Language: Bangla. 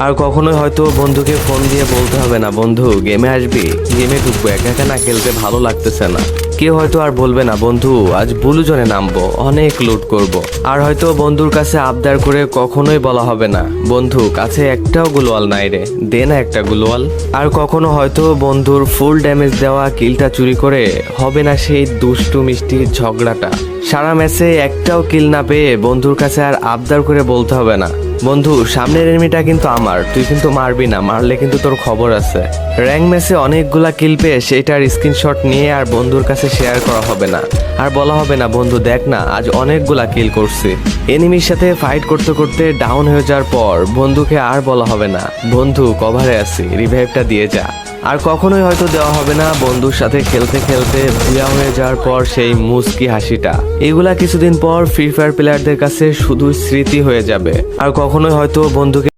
আর কখনোই হয়তো বন্ধুকে ফোন দিয়ে বলতে হবে না, বন্ধু গেমে আসবি, গেমে ঢুকবো, একা একা না খেলতে ভালো লাগতেছে না। কেউ হয়তো আর বলবে না, বন্ধু আজ ব্লু জোনে নামবো, অনেক লুট করব। আর হয়তো বন্ধুর কাছে আবদার করে কখনোই বলা হবে না, বন্ধু কাছে একটাও গ্লোয়াল নাই রে, দে না একটা গ্লোয়াল। আর কখনো হয়তো বন্ধুর ফুল ড্যামেজ দেওয়া কিলটা চুরি করে হবে না সেই দুষ্টু মিষ্টি ঝগড়াটা। সারা ম্যাচে একটাও কিল না পেয়ে বন্ধুর কাছে আর আবদার করে বলতে হবে না, বন্ধু সামনের এনিমিটা কিন্তু আমার, তুই কিন্তু মারবি না, মারলে কিন্তু তোর খবর আছে। র্যাঙ্ক ম্যাচে অনেকগুলা কিল পেয়ে সেইটার স্ক্রিনশট নিয়ে আর বন্ধুর কাছে শেয়ার করা হবে না, আর বলা হবে না, বন্ধু দেখ না আজ অনেকগুলা কিল করছি। এনিমির সাথে ফাইট করতে করতে ডাউন হয়ে যাওয়ার পর বন্ধুকে আর বলা হবে না, বন্ধু কভারে আছি, রিভাইভটা দিয়ে যা। আর কখনোই হয়তো দেওয়া হবে না বন্ধুর সাথে খেলতে খেলতে ভুয়া হয়ে যাওয়ার পর সেই মুস্কি হাসিটা। এগুলা কিছুদিন পর ফ্রি ফায়ার প্লেয়ারদের কাছে শুধু স্মৃতি হয়ে যাবে। আর কখনোই হয়তো বন্ধুকে